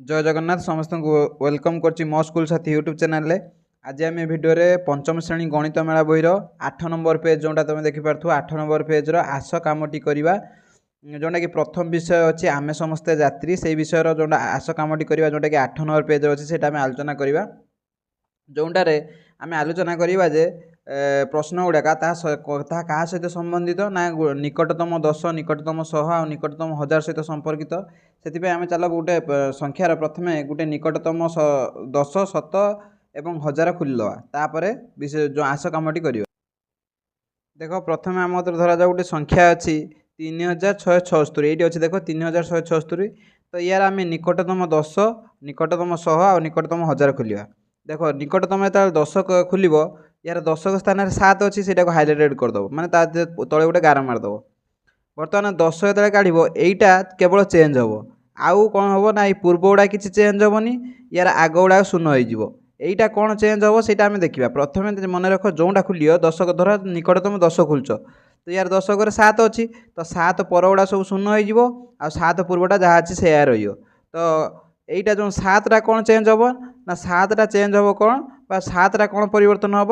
जय जगन्नाथ समस्त वेलकम करछि मो स्कूल साथी यूट्यूब चैनल आज आम भिडियो पंचम श्रेणी गणित मेला बही 8 नंबर पेज जोटा तुम देखिपु 8 नंबर पेज आस कमटी करवा जोटा कि प्रथम विषय अच्छी आमे समस्ते यात्री से विषय जोटा आस कमटी करवा जोटा कि 8 नंबर पेज अच्छी से आलोचना करवा जोटार आम आलोचना करवा जे प्रश्न गुड़ाक क्या सहित संबंधित ना निकटतम 10 निकटतम 100 आ निकटतम 1000 सहित संपर्कित से आम चल गोटे संख्यार प्रथम गोटे निकटतम 10 शत एवं 1000 खोलीदवा तापर विषय जो आस कमटी कर देख प्रथम आम धरा जाऊ गोटे संख्या अच्छी 3676 ये अच्छी देख 3676 तो यार आम निकटतम 10 निकटतम 100 आ निकटतम 1000 खोलिया देख निकटतम जो 10 खोल यार 10 स्थान 7 अच्छी से हाइलाइटेड करदेव माने तले गोटे गार मारदेव बर्तमान 10 जो काढ़ यहीटा केवल चेंज हम आउ कौन हम ना पूर्व गुड़ा कि चेंज हेनी यार आग गुड़ा शून्य होईटा कौन चेंज हम से देखा प्रथम मन रख जोटा खोल 10 धर निकटतम 10 खोलच तो यार 10 घरे 7 अच्छी तो 7 पर गुड़ा सब शून्य हो 7 पूर्वटा जहाँ अच्छी से रही तो यहीटा जो 7टा कौन चेंज हम ना 7टा चेंज हम कौन 7टा कौन परिवर्तन हम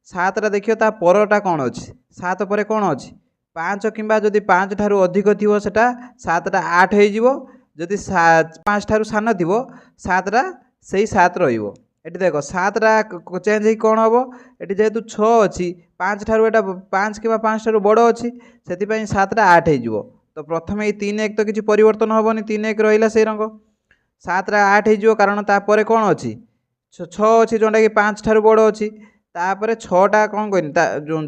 7टा देखिए ता परटा कौन अच्छी 7 पर कौन अच्छी 5 किंबा जदि 5 ठारू अधिक थी सेटा 7टा 8 हो जदि 5 ठारू सान थी 7टा से 7 रही देख 7टा चेंज हो कौन हम ये जेहेतु 6 अच्छी 5 ठारू एटा 5 कि 5 ठारू बड़ अच्छी से 7टा 8 हो तो प्रथम ये 3 1 तो किसी परिवर्तन हेनी 3 1 रहा से रंग 7टा 8 हो कारण तापर कौन अच्छी 6 अच्छी जोटा कि 5 ठारू बड़ अच्छी तापर 6टा कौन कहनी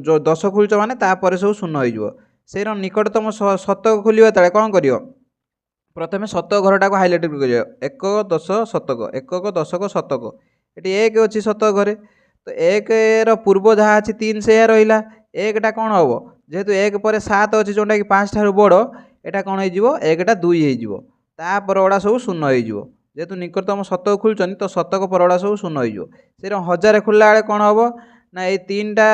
जो 10 खोलुच माने तापर सब शून्य हो से निकटतम शतक खोलिया तले कौन कर प्रथम शतक घरटा को हाइलाइट कर 1 10 शतक 1 10 शतक ये 1 अच्छी शतक घरे तो 1 पूर्व जहाँ अच्छी 3 से रहा 1टा कौन हम जेहेतु 1 पर 7 अच्छी जोटा कि 5 ठारू बड़ एटा कौन हो 1टा 2 होपर गुड़ा सब शून्य हो जेहेतु निकटतम शतक खोलुचन तो शतक परगुड़ा सब शून्य हो से 1000 खोलला बेले कौन हम ना ये 3टा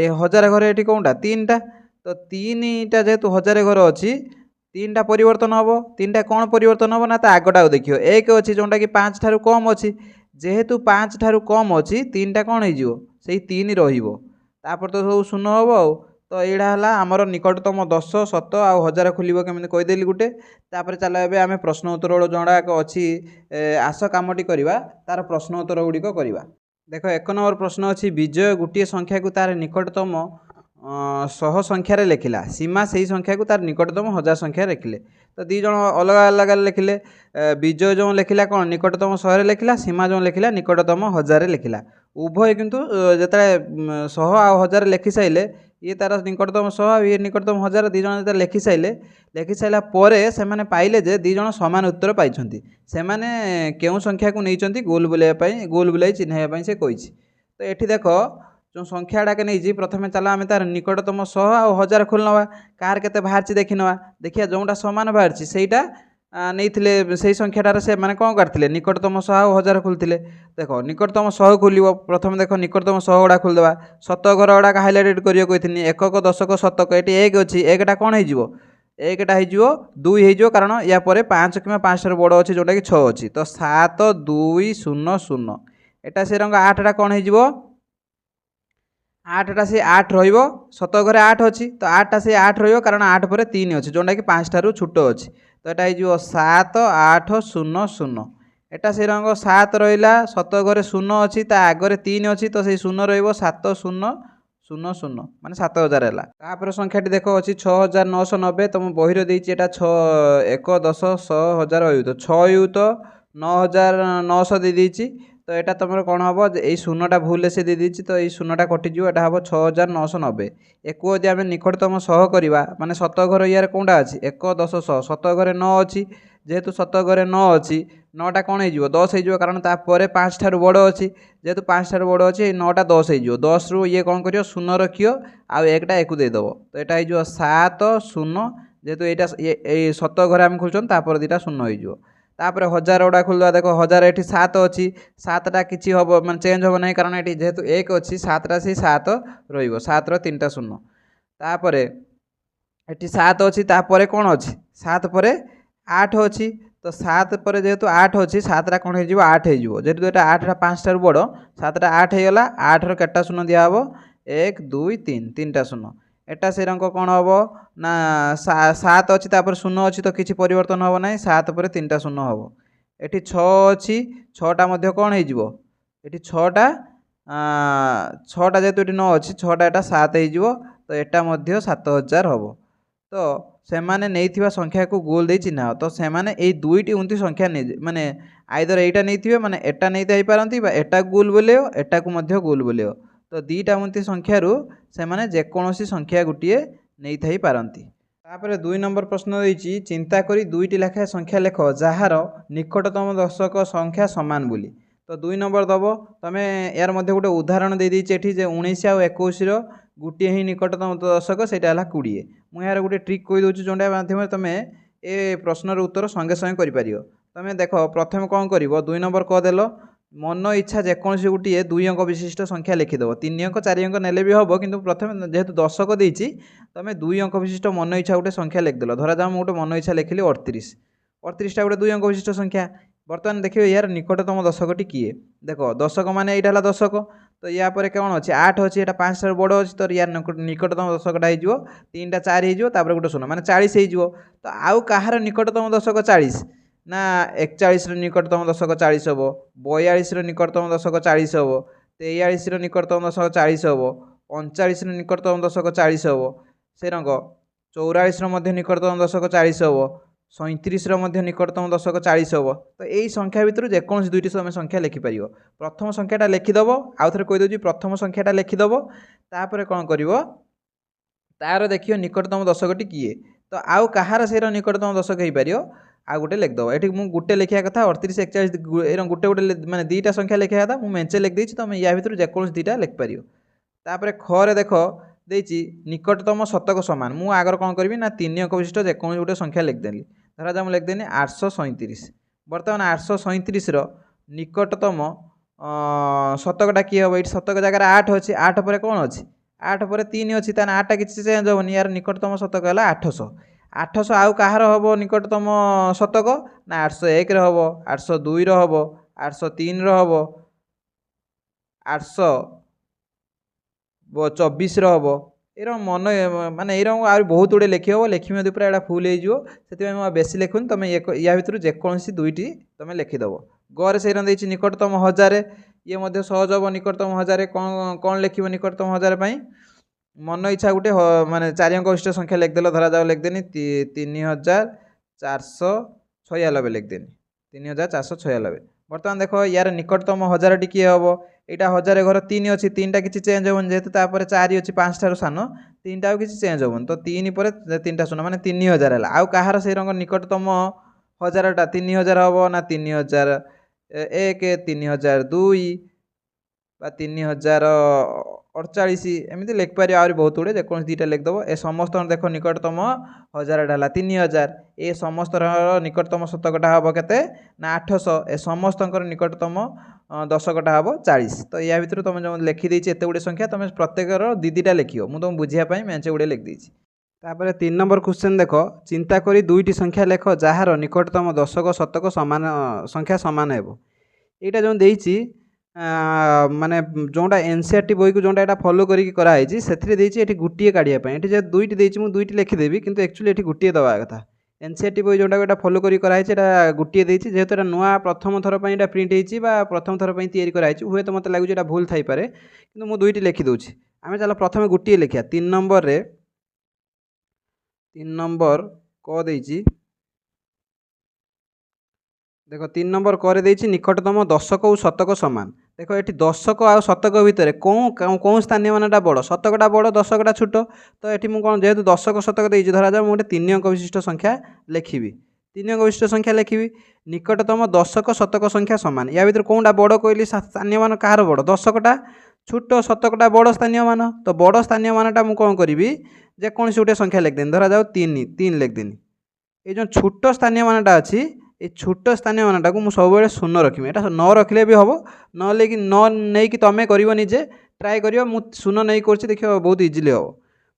1000 घरे ये कौनटा 3टा तो 3टा जेहेतु 1000 घर अच्छी 3टा परिवर्तन हम 3टा कौन परिवर्तन हम ना आगटा देखिए 1 अच्छी जोटा कि 5 ठारू कम अच्छी जेहेतु 5 ठारू कम अच्छी 3टा कौन हो 3 रपर तो सब शून्य हम तो यहाँ आमर निकटतम 10 शत आ 1000 खोल केमी कहीदेली गोटे तापर चल आम प्रश्न उत्तर जोड़ाक अच्छी आस कमटी करवा तार प्रश्न उत्तर गुड़िक करवा देख 1 नंबर प्रश्न अच्छी विजय गोटे संख्या को तार निकटतम 100 संख्यार लिखिला सीमा से ही संख्या को तार निकटतम 1000 संख्या लिखिले तो दी जन अलग अलग लिखिले विजय जो लिखिला कौन निकटतम 100 लिखिला सीमा जो लिखिला निकटतम 1000 लिखिला उभय किंतु जिते 100 आ 1000 लिखि सारे ये तार निकटतम 100 ये निकटतम 1000 दी जन जो लिखि सारा पर से पाइले जे दी जन सामान उत्तर पाई से केउं संख्या को नहीं गोल बुलाई गोल बुलाई चिन्हवाई से कही तो ये देख जो संख्याटा के नहीं प्रथम चल आम तार निकटतम 100 आ 1000 खोल नवा कार के बाहर देखी नवा देखिए जोटा सामान बाहर सेटा नहीं से संख्याटार से मैंने कौन करते निकटतम 100 आ 1000 खोलते देख निकटतम 100 खोल प्रथम देख निकटतम 100 गुड़ा खोलदेवा शतक घर गुड़ाक हाइलाइट करिए कही 1 10 शतक ये 1 अच्छी 1टा कौन हो 1टा हो 2 हो कारण या 5 कि 5 ठार बड़ अच्छी जोटा कि 6 अच्छी तो 7 2 0 0 एटा से रंग 8टा कौन हो 8टा से 8 शतक घरे 8 अच्छी तो 8टा से 8 कारण 8 पर 3 अच्छी जोटा कि 5 ठारू छोट अच्छी तो यहाँ हो 7 8 0 0 एटा से रंग 7 रहा शतक घरे 0 अच्छी आगरे 3 अच्छी तो से 0 रत 0 0 0 माने 7000 है तापर संख्याटी देख अच्छी 6990 तुम बही देती 6 1 10 100 1000 तो 6 तो 9900 दे देती तो यहाँ तुम कौन हम यही शून्यटा भूल से दे देती तो यही शून्यटा कटिजी यहाँ हम 6990 एक यदि आम निकटतम 100 करवा माने शतक घर यार कौनटा अच्छी 1 10 100 शतक घरे 9 अच्छी जेहेतु शतक घरे 9 अच्छी 9टा कौन हो 10 हो कारण तापर 5 ठारू बड़ अच्छी जेहेतु 5 ठारू बड़ अच्छी 9टा 10 हो 10 रु ये कौन कर शून्य रखियो आउ 1टा 1 देदेव तो यहाँ हो 7 0 जेहेतु ये शतक घरे आम खोलुन तापर 2टा शून्य हो तापर 1000 गुड़ा खोलवा देख 1000 ये 7 अच्छी 7टा किसी हम मैं चेंज हम ना कारण ये जेहेतु 1 अच्छी 7टा से 7 रत 3टा शून्य तापर ये 7 अच्छी तापर कौन अच्छी 7 पर 8 अच्छी तो 7 पर जेहेतु 8 अच्छी 7टा कौन हो 8 हो जेहेतु यहाँ 8टा 5टार बड़ 7टा 8 होगा 8 रटा शून्य दिहब 1 2 3 3टा शून्य एटा से रंग कौन हम ना 7 अच्छी शून्य अच्छी तो किसी परिवर्तन हम ना 7 पर 3टा शून्य हम ये 6 अच्छी 6टा कौन हो 6टा 6टा जेहेतु ये 9 अच्छी 6टा यहाँ 7 हो तो यहाँ 7000 हम तो सेमाने नहीं संख्या को गोल दे चिन्ह तो सेमाने ए दुईटी उंती संख्या नहीं माने आइदर एटा नहीं माने एटा नहीं पारती एटा गोल बोले एटा को मध्य गोल बोले तो दीटा उंती संख्यार सेमाने जेकोसी संख्या गोटे नहीं थाई पारती। तापर 2 नंबर प्रश्न देछि चिंता करी दुईटी लेखा संख्या लेख जार निकटतम दशक संख्या समान बोली तो 2 नंबर दब तमें यार मध्य गोटे उदाहरण दे देछि एठी जे 19 और 21 गोटे ही निकटतम दशक से 20 मुझे यार गोटे ट्रिक कही दूँ जोटा माध्यम तुम ए प्रश्नर उत्तर संगे संगे कर तुम देख प्रथम कौन कर 2 नंबर कहदेल मन इच्छा जेकोसी गोटे 2 अंक विशिष्ट संख्या लिखिदेव 3 अंक 4 अंक नेले भी हम कि प्रथम जेहेतु दशक देती तुम 2 अंक विशिष्ट मन इच्छा गोटे संख्या लिखिदेल धरा जाओ गोटे मन इच्छा लिखिली 38टा गोटे 2 अंक विशिष्ट संख्या बर्तमान देखिए यार निकटतम दशकटी किए देख दशक माने यहाँ है दशक तो या पर कौन अच्छे 8 अच्छी यहाँ 5टार बड़ अच्छी तो यार निकटतम दशकटा हो 3टा 4 हो गोटे शून्य माने 40 हो तो आउ कहार निकटतम दशक 40 ना 41 निकटतम दशक 40 हम 42 निकटतम दशक 40 हम 43 निकटतम दशक 40 हम 39 निकटतम दशक 40 हम से रंग 44 निकटतम दशक 40 हम 37 निकटतम दशक 40 हम तो यही संख्या भितर जेकोसी दुईटी समय संख्या लिखिपर प्रथम संख्याटा लिखिदेव आउ थे कहीदे प्रथम संख्याटा लिखिदेव तापर कौन कर तार देखिए निकटतम दशकटी किए तो आउ कहार से निकटतम दशक हो पार आ गोटे लिखिदेव ये मुझे गोटे लिखा कथा 38 41 गोटे गोटे माने 2टा संख्या लिखा था मुझे मेंचे लिखी तुम या भितर जेकोसी 2टा लिखिपर तापर खरे देख देती निकटतम शतक समान मु आगर कौन करी ना 3 अंक विशिष्ट जेकोसी गोटे संख्या लिखिदेली धरा जा लिखिदेनी 837 बर्तमान 837 निकटतम शतकटा किए हम ये शतक जगह 8 अच्छी 8 पर कौन अच्छी 8 पर 3 अच्छी ताने 8टा किसी चेंज होनी यार निकटतम शतक है 800 आउ कहार हम निकटतम शतक ना 801 हम 802 हम 803 हम 824 हम ये मन माने ये बहुत गुड़े लिखी हम लिखी पूरा यहाँ फुल हो बेसी लिखुन तुम या भितर जेकोसी दुईटी तुम लिखिदेव गरे से निकटतम 1000 ये सहज हम निकटतम 1000 कौन कौन लिख निकटतम 1000 मन इच्छा गोटे माने 4 अंक विशिष्ट संख्या लिखदेल धरा जाओ लिखदेनी 3496 लिखदेनी 3496 बर्तमान देख यार निकटतम 1000 किए हम यहाँ 1000 घर 3 अच्छी 3टा किसी चेंज होनी जेहेतु 4 अच्छी 5टार सान 3टा किसी चेंज होनी तो 3 पर 3टा शून्य माने 3000 है आउ कहार से रंग निकटतम 1000टा 3000 हम ना 3001 3002 3048 एमती लिखिपर आहरी बहुत गुड़े जेकोसी 2टा लिखिदेव ए समस्त देख निकटतम 1000टा है 3000 ए समस्त निकटतम शतकटा हम के ना 800 ए समस्त निकटतम दशकटा हम 40 तो या भितर तुम जो लिखिदे एत गुड़े संख्या तुम प्रत्येकर 2-2टा लिख मुझे तुम बुझापी मेंचे गुड़े लिखिदे। तापर 3 नंबर क्वेश्चन देख चिंता करी दुईटी संख्या लेख जार निकटतम दशक शतक समान संख्या सामान हो यहाँ जो देती माने जोटा एनसीईआरटी बही को जोटा फॉलो करी से गोटे काढ़ापी ये दुईटी देती मुझे दुईटी लिखिदेवी किंतु एक्चुअली ये गोटे दवा कथा एनसीईआरटी बही जोटा फॉलो करी गोटे देती जेहेतु ये नुआ प्रथम थर पर यहाँ प्रिंट होती प्रथम थर पर या हुए तो मत लगुच भूल थी पारे कि मुझे दुईटी लिखिदे आम चलो प्रथम गोटे लिखा 3 नंबर क देती देख 3 नंबर कर देती निकटतम दशक और शतक समान देख ये दशक आ शतक भितर कौन स्थानीय मानटा बड़ शतकटा बड़ दशकटा छोट तो ये मुझे कौन जेहेतु दशक शतक देती धरा जाओ मुझे 3 अंक विशिष्ट संख्या लिखी 3 अंक विशिष्ट संख्या लिखी निकटतम दशक शतक संख्या समान या भितर कौनटा बड़ कहली स्थानीय मान कहार बड़ दशकटा छोट शतकटा बड़ स्थानीय मान तो बड़ स्थानीय मानटा मुझे कौन करी जेकोसी गोटे संख्या लिखदेनी धरा जाओ 3 लिखदेनी ये जो छोट स्थानीय मानटा अच्छी ये छोट स्थानीय मानटा को मुझे सब शून्य रखी यहाँ न रखिले भी हम नहीं कि तुम कर निजे ट्राए कर शून्य नहीं कर देखिए बहुत इजिली हम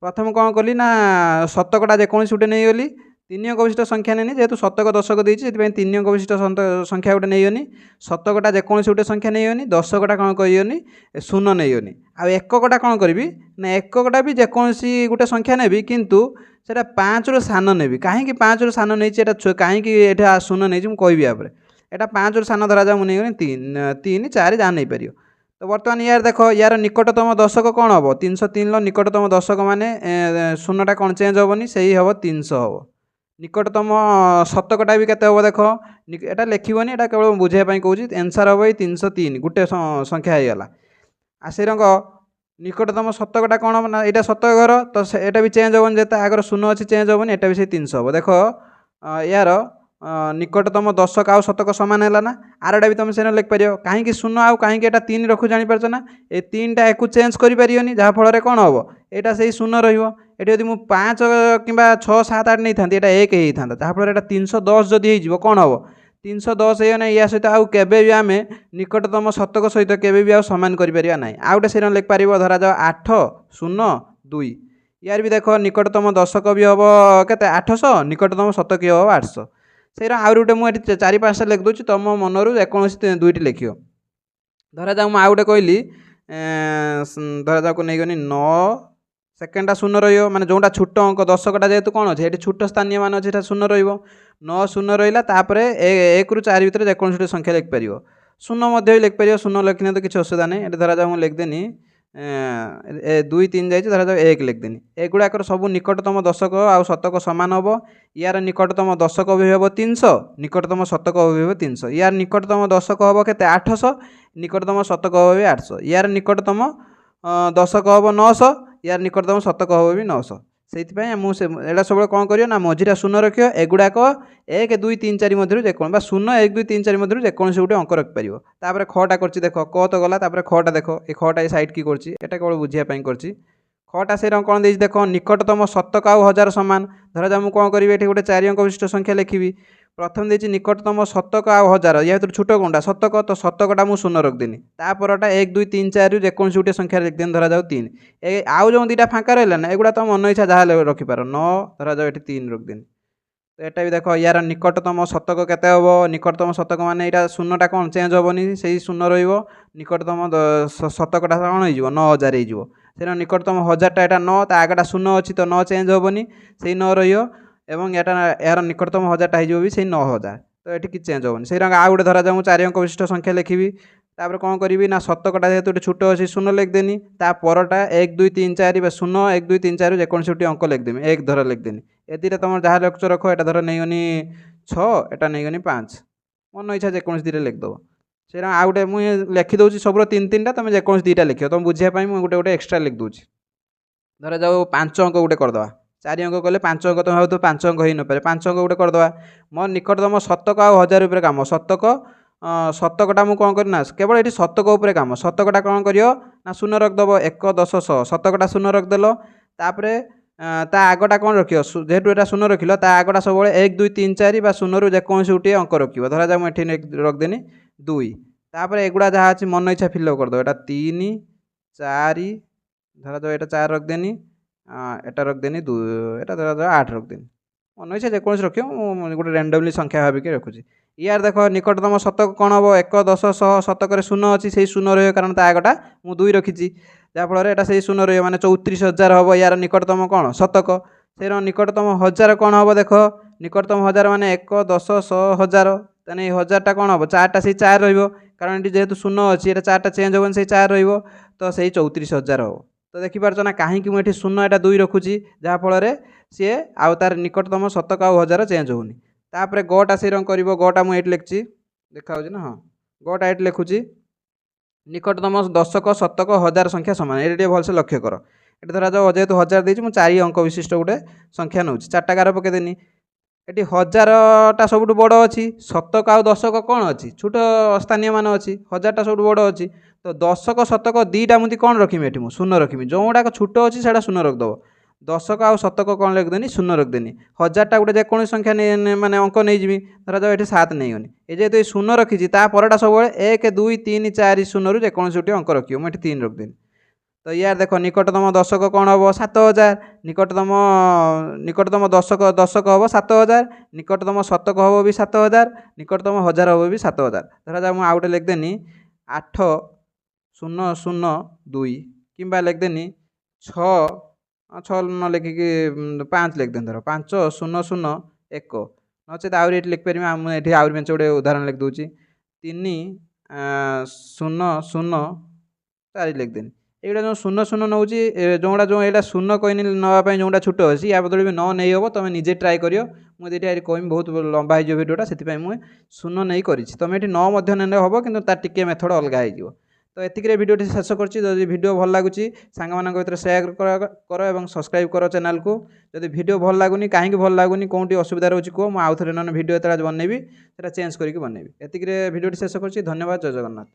प्रथम कौन कली ना शतकटा जेकोसी गोटे नहीं गली तीन अंक विशिष्ट संख्या नहीं जेहेतु शतक दशक देती तीन अंक विशिष्ट संख्या गोटे नहीं शतकटा जेकोसी गोटे संख्या नहीं दशकटा कौन कहनी शून्य नहीं आ एककटा कौन करी ना एककटा भी जेकोसी गोटे संख्या नेबी किंतु सेटा 5 रु सान नेबी कहीं 5 रु सान नहीं कहीं शून्य नहीं कहबी यहाँ एटा 5 रु सान धरा जा मुझे 3 4 जहाँ नहीं पार तो बर्तमान यार देख यार निकटतम दशक कौन हम 303 निकटतम दशक माने शून्यटा कौन चेंज हेनी से ही हम 300 हम निकटतम शतकटा भी केते हम देख एटा लिखनी एटा केवल बुझाई कौच एनसर हम 303 गोटे संख्या हो गला आसे रंग निकटतम शतकटा कौन हम ना यहाँ शतक घर तो यहाँ भी चेंज हेनी जो आगर शून्य अच्छी चेंज हेनी एटा भी से 300 हम देख यार निकटतम दशक आउ शतक सामान है ना आरटा भी तुम से लिखिपार कहीं शून्य आउ कहीं तीन रखु जापर ना ये 3टा एक चेंज कर जहाँफल कौन हम यहाँ से शून्य रही मुझे 5 कि 6 7 8 नहीं था एक होता जहाँफल 310 जदि हो कौन हम 310 होना या सहित आउ केबे भी आम निकटतम शतक सहित केबे भी आउ सामान कर ना आउ गोटे से लिखिपार धरा जाओ 8 0 2 यार भी देख निकटतम दशक भी हम के 800 निकटतम शतक हम 800 से आउ गोटे मुझे 4 5टा लिख दूँ तुम मनरू जेकोसी दुईटी लिख धरा जाऊ मुझे गोटे कहली धरा जाऊ को नहीं 9 सेकेंडटा शून्य रही जोटा छोट अंक दशकटा जेहेतु कौन अच्छे ये छोट स्थानीय मान अच्छे शून्य रो शून्य रहा 1 ରୁ 4 भितर जेकोसी गोटे संख्या लिखिपार शून्य लिखिपार शून्य लिखने तो किसी असुविधा नहीं ये धरा जाऊ मुझे लिखदेनी 2 3 जाइए धरा जाओ 1 लिखदेनी एगुड़ाक सब निकटतम दशक आउ शतक सामान हम यार निकटतम दशक भी हम 300 निकटतम शतक भी हम 300 यार निकटतम दशक हम के 800 निकटतम शतक हम भी 800 यार निकटतम दशक हम 900 यार निकटतम शतक हम भी 900 से सब कौन कर मझीरा शून्य रख एगुड़ाक 1 2 3 4 मध्य जेको शून्य 1 2 3 4 मध्य जेकोसी गोटे अंक रखिपर खटा कर देख क तो गला खटा देख ये खटा ये सैड की करटा केवल बुझाई कर खटा से कौन दे देख निकटतम शतक आउ 1000 सामान धरा जा मुझे कौन करी ये गोटे 4 अंक विशिष्ट संख्या लिखी प्रथम देती निकटतम शतक आउ 1000 या भर छोट कौनटा शतक तो शतकटा मुझे शून्य रखदेनी तापरटा 1 2 3 4 जेकोसी गोटे संख्या लिखदेनी धरा जाओ 3 आउ जो 2टा फाँका रहा ना एगुड़ा तो मन इच्छा जहाँ रखिपार 9 धरा जाओ ये 3 रखदेनी तो यहाँ भी देख यार निकटतम शतक केते हम निकटतम शतक माने यहाँ शून्यटा कौन चेंज हेनी से शून्य रिकटतम शतकटा कौन हो 9000 हो से निकटतम 1000टा यहाँ 9 ता आगटा शून्य अच्छी तो 9 चेंज हेनी से 9 रही यार निकटतम 1000टा हो भी से 9000 तो ये कि चेंज हेनी से आउ गोटे धरा जाऊँ 4 अंक विशिष्ट संख्या लिखी तापर कौन करी ना शतकटा जेहेतु गोटे छोट अच्छी शून्य लिखदेनी परटा 1 2 3 4 शून्य 1 2 3 4 जेकोसी गोटे अंक लिखदेमी 1 धर लिखदेनी ये तुम जहाँ लक्ष्य रख यहाँ धर नहीं 6 एटा नहीं 5 मन इच्छा जेकोसी 2टा लिखदेव से आउ गोटे मुझे लिखिदे सब 3 3टा तुम जेकोसी 2टा लिख तुम बुझाई मुझे गोटे गोटे एक्सट्रा लिख दूँ धरा जाओ 5 अंक गोटे करदे 4 अंक कले 5 अंक तुम भाव 5 अंक हो न पारे 5 अंक गोटे करदे मोर निकटतम शतक आउ 1000 उपर काम शतक शतकटा मुझे कौन करना केवल ये शतक उपर काम शतकटा कौन कर शून्य रखदेव 1 10 100 शतकटा शून्य रखदेल तापर ता आगटा कौन रख जेहेतु यहाँ शून्य रखिल ता आगटा सब 1 2 3 4 शून्य जेकोसी गोटे अंक रख धरा जा मुझे रखदेनी 2 तापर एगुड़ा जहाँ अच्छी मन इच्छा फिलअप करदे यहाँ 3 4 धरा जाओ यहाँ 4 रखदेनी एटा रखदेनी 2 एटा धरा जाओ 8 रखदेनी मन इच्छा जेकोसी रख गोटे रैंडमली संख्या भाविक रखुच्छी यार देख निकटतम शतक कौन हम 1 10 100 शतक शून्य अच्छी से शून्य रही कारण ता आगटा मुझे 2 रखी जहाँफल यहाँ से शून्य रही मैंने 34,000 हम यार निकटतम कौन शतक से निकटतम 1000 कौन हम देख निकटतम 1000 माने 1 10 100 1000 तेने 1000टा कौन हम 4टा से 4 कारण ये जेहेतु शून्य अच्छी ये 4टा चेंज हेन से 4 तो से 34,000 हम तो देखिपार ना कहीं मुझे शून्य यहाँ 2 रखुच्छी जहाँफल सी आउ तार निकटतम शतक आउ 1000 चेंज होनी तापर गटा से रंग कर गटा मुझे लिखी देखा ना हाँ गटा ये लिखुची निकटतम दशक शतक 1000 संख्या सामान ये भलसे लक्ष्य कर ये धरा जाओ जेहेतु 1000 देती मुझे 4 अंक विशिष्ट गोटे संख्या नौ 4टा गार पकईदेनी ये 1000टा सब बड़ अच्छी शतक आउ दशक कौन अच्छी छोट स्थानीय मान अच्छी 1000टा सब बड़ अच्छी तो दशक शतक 2टा मुझे कौन रखी ये शून्य रखी जो गुड़ाक छोट अच्छी से शून्य रखदेव दशक आउ शतक कौन लिखदेनी शून्य रखदेनी 1000टा गोटे जेकोसी संख्या माने अंक नहीं धरा जाओ ये 7 नहीं ये जेहेतु ये शून्य रखी परटा सब 1 2 3 4 शून्य जेकोसी गोटे अंक रखियो मुझे 3 रखदेनी तो यार देखो निकटतम दशक कौन हम 7000, निकटतम दशक हम 7000, निकटतम शतक हम भी 7000, निकटतम हजार हम भी 7000। धरा जाऊ मुझे आउटे लिखदेनी 8002 कि लिखदेनी 6 न लिखिकी 5 लिखदेनी, धर 5001 नचेत आहरी ये लिखिपारि मुझे आहरी बेंच गोटे उदाहरण लिखिदे 3004 लिखदेनी। एटा जो 00 नौ जोड़ा जो यहाँ शून्य कहनी नापी जोटा छोट अच्छी या बदल भी न नहीं हम तुम निजे ट्राए कर मुझे कहमी बहुत लंबा हो भिडियोटा से मुझे 0 नहीं करी तुम ये 9 ने हम कि टे मेथड अलग हो। तो ये भिडियो शेष कर भिडियो भल लगुच सांग भर सेयार कर और सब्सक्राइब कर चैनल को। जब भिडियो भल लगुनि कहीं भल लगुनि कौटी असुविधा रोचे कह मुझे आउ थे भिडियो बनैबी से चेंज करके बनैबी। ये भिडियो शेष कर धन्यवाद। जय जगन्नाथ।